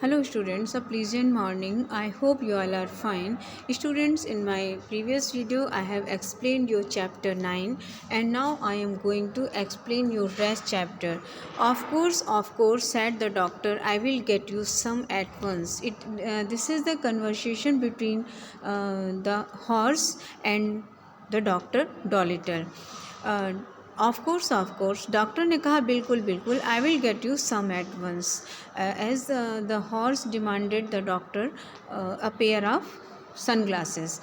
Hello students, a pleasant morning. I hope you all are fine. Students, in my previous video I have explained your chapter 9 and now I am going to explain your rest chapter. Of course, said the doctor, I will get you some at once. This is the conversation between the horse and the doctor Dolittle. Of course doctor ने कहा बिल्कुल बिल्कुल I will get you some at once as the horse demanded the doctor a pair of sunglasses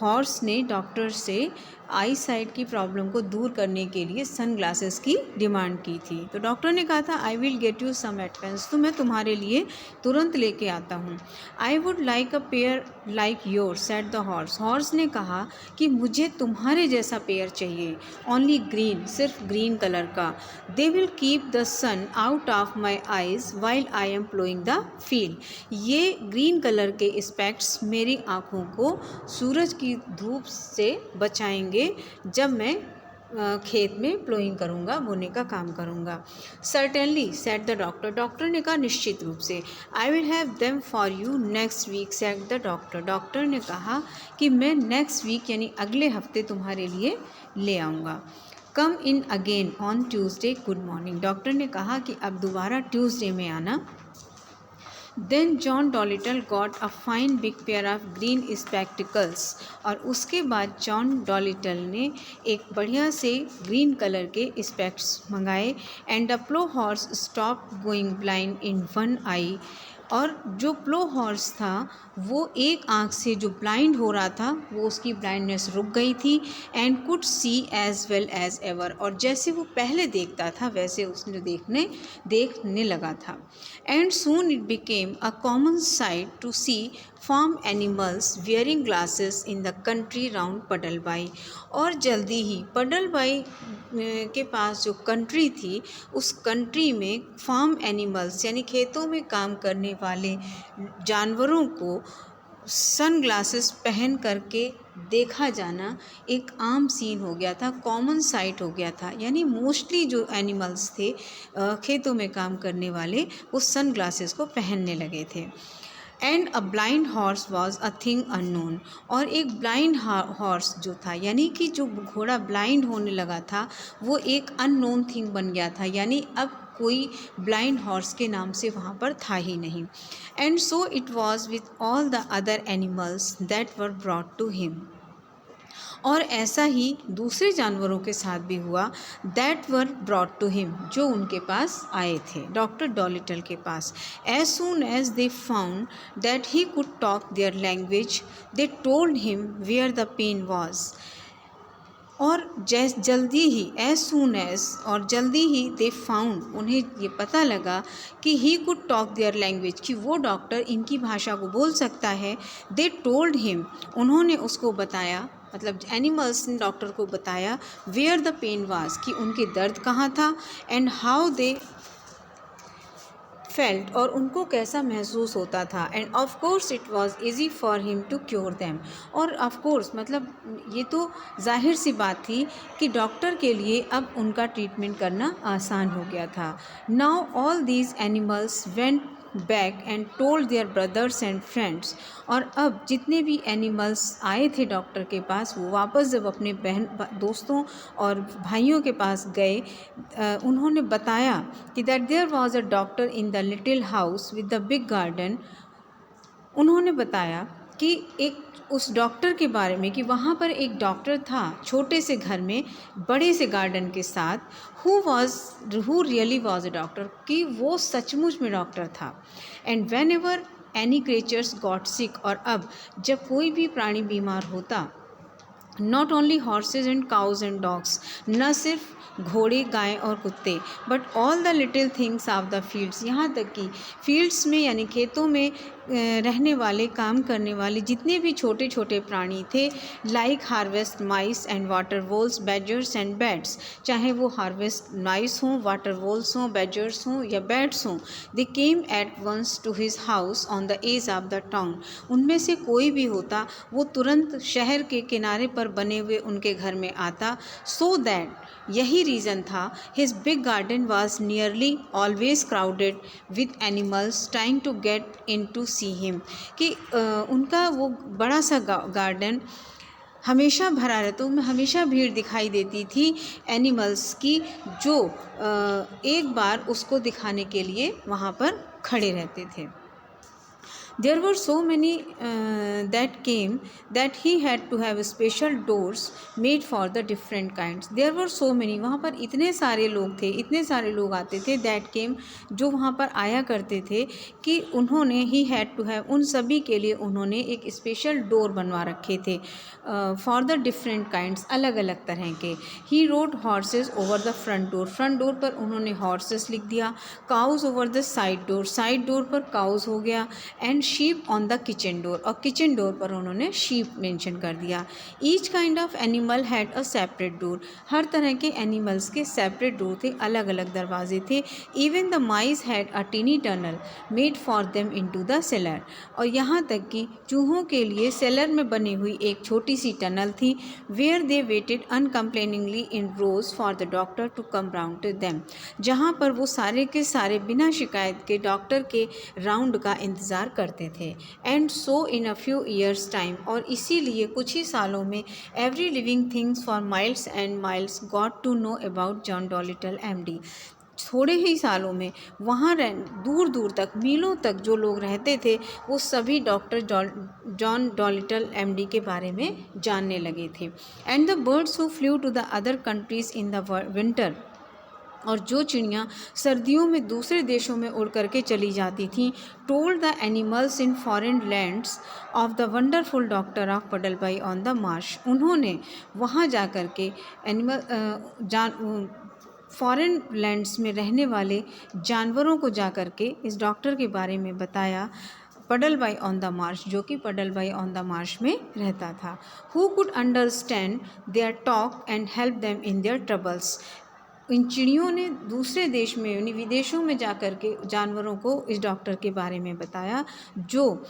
horse ने doctor से आई site की problem को दूर करने के लिए सन ग्लासेस की डिमांड की थी। तो डॉक्टर ने कहा था I will get you some at once, तो मैं तुम्हारे लिए तुरंत लेके आता हूँ। I would like a pair like your said the horse. Horse ने कहा कि मुझे तुम्हारे जैसा पेयर चाहिए, ओनली ग्रीन, सिर्फ ग्रीन कलर का। They will keep the sun out of my eyes while I am ploughing the field. ये ग्रीन कलर के स्पेक्ट्स मेरी आँखों को सूरज की धूप से बचाएंगे जब मैं खेत में प्लोइंग करूँगा, बोने का काम करूँगा। Certainly said the doctor. Doctor ने कहा निश्चित रूप से। I will have them for you next week said the doctor. Doctor ने कहा कि मैं नेक्स्ट वीक यानी अगले हफ्ते तुम्हारे लिए ले आऊँगा। Come in again on Tuesday, good morning. Doctor ने कहा कि अब दोबारा ट्यूसडे में आना। Then John Dolittle got a fine big pair of green spectacles. और उसके बाद जॉन डॉलिटल ने एक बढ़िया से ग्रीन कलर के स्पेक्ट्स मंगाए। And the plough horse stop going blind in one eye. और जो प्लो हॉर्स था वो एक आँख से जो ब्लाइंड हो रहा था वो उसकी ब्लाइंडनेस रुक गई थी। And could see as well as ever. और जैसे वो पहले देखता था वैसे उसने देखने लगा था। And soon it became a common sight to see farm animals wearing glasses in the country round Puddleby. और जल्दी ही पडलबाई के पास जो कंट्री थी उस कंट्री में फार्म एनिमल्स यानी खेतों में काम करने वाले जानवरों को सन ग्लासेस पहन करके देखा जाना एक आम सीन हो गया था, कॉमन साइट हो गया था। यानी मोस्टली जो एनिमल्स थे खेतों में काम करने वाले वो सन ग्लासेस को पहनने लगे थे। And a blind horse was a thing unknown. और एक ब्लाइंड हॉर्स जो था यानी कि जो घोड़ा ब्लाइंड होने लगा था वो एक अननोन थिंग बन गया था, यानी अब कोई ब्लाइंड हॉर्स के नाम से वहाँ पर था ही नहीं। And so it was with all the other animals that were brought to him. और ऐसा ही दूसरे जानवरों के साथ भी हुआ that were brought to him, जो उनके पास आए थे डॉक्टर डॉलिटल के पास। As soon as they found that he could talk their language they told him where the pain was. और जल्दी ही एज सून एज और जल्दी ही दे फाउंड, उन्हें ये पता लगा कि ही कुड टॉक देयर लैंग्वेज, कि वो डॉक्टर इनकी भाषा को बोल सकता है। दे टोल्ड हिम, उन्होंने उसको बताया, मतलब एनिमल्स ने डॉक्टर को बताया वेयर द पेन वाज, कि उनके दर्द कहाँ था। एंड हाउ दे फेल्ट, और उनको कैसा महसूस होता था। And of course it was easy for him to cure them. और ऑफ कोर्स मतलब ये तो जाहिर सी बात थी कि डॉक्टर के लिए अब उनका ट्रीटमेंट करना आसान हो गया था। Now all these animals went back and told their brothers and friends. और अब जितने भी एनिमल्स आए थे डॉक्टर के पास वो वापस जब अपने दोस्तों और भाइयों के पास गए, उन्होंने बताया कि that there was a doctor in the little house with the big garden. उन्होंने बताया कि एक उस डॉक्टर के बारे में कि वहाँ पर एक डॉक्टर था छोटे से घर में बड़े से गार्डन के साथ, who really was a doctor, कि वो सचमुच में डॉक्टर था। And when ever any creatures got sick, और अब जब कोई भी प्राणी बीमार होता, not only horses and cause and dogs, न सिर्फ घोड़े गाय और कुत्ते, but all the little things of the fields, यहाँ तक कि फील्ड्स में यानी खेतों में रहने वाले, काम करने वाले जितने भी छोटे छोटे प्राणी थे, like harvest mice and water voles, badgers and bats, चाहे वो हार्वेस्ट माइस हों, वाटर वोल्स हों, बैजर्स हों या बैट्स हों, they came at once to his house on the edge of the town. उनमें से कोई भी होता वो तुरंत शहर के किनारे पर बने हुए उनके घर में आता। सो दैट, यही रीज़न था, his big garden was nearly always crowded with animals trying to get in to see him, कि उनका वो बड़ा सा गार्डन हमेशा भरा रहता, उनमें हमेशा भीड़ दिखाई देती थी एनिमल्स की, जो एक बार उसको दिखाने के लिए वहाँ पर खड़े रहते थे। There were so many that came that he had to have special doors made for the different kinds. There were so many, वहाँ पर इतने सारे लोग थे, इतने सारे लोग आते थे, that came, जो वहाँ पर आया करते थे, कि उन्होंने he had to have, उन सभी के लिए उन्होंने एक स्पेशल डोर बनवा रखे थे फॉर द डिफरेंट काइंड्स, अलग अलग तरह के। He wrote horses over the front door, front door पर उन्होंने हॉर्सेस लिख दिया। Cows over the side door, side door पर काउज हो गया। And sheep on the kitchen door, और किचन डोर पर उन्होंने शीप मेंशन कर दिया। Each kind of animal had a separate door, हर तरह के एनिमल्स के सेपरेट डोर थे, अलग अलग दरवाजे थे। Even the mice had a tiny tunnel made for them into the cellar, और यहाँ तक कि चूहों के लिए सेलर में बनी हुई एक छोटी सी टनल थी। Where they waited uncomplainingly in rows for the doctor to come round to them, जहाँ पर वो सारे के सारे बिना शिकायत के डॉक्टर के राउंड का इंतज़ार करते थे। And so in a few years time, और इसीलिए कुछ ही सालों में, every living things for miles and miles got to know about John Dolittle MD, थोड़े ही सालों में वहाँ दूर दूर तक, मीलों तक जो लोग रहते थे, वो सभी डॉक्टर जॉन डॉलिटल MD के बारे में जानने लगे थे। And the birds who flew to the other countries in the winter, और जो चिड़ियाँ सर्दियों में दूसरे देशों में उड़ करके चली जाती थीं, told the animals in foreign lands of the wonderful doctor of Puddleby on the marsh, उन्होंने वहाँ जा कर के फॉरेन लैंड्स में रहने वाले जानवरों को जा कर के इस डॉक्टर के बारे में बताया, पडलबाई ऑन द मार्श, जो कि पडलबाई ऑन द मार्श में रहता था। Who could understand their talk and help them in their troubles, इन चिड़ियों ने दूसरे देश में, यानी विदेशों में जा कर के जानवरों को इस डॉक्टर के बारे में बताया, जो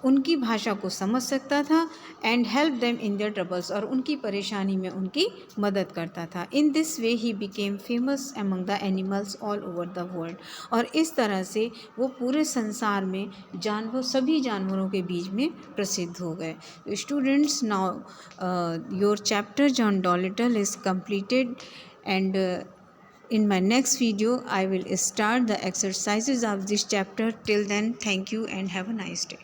उनकी भाषा को समझ सकता था, and help them in their troubles, और उनकी परेशानी में उनकी मदद करता था। In this way he became famous among the animals all over the world, और इस तरह से वो पूरे संसार में सभी जानवरों के बीच में प्रसिद्ध हो गए। Students, now your chapter John Dolittle is completed, and in my next video I will start the exercises of this chapter. Till then, thank you and have a nice day.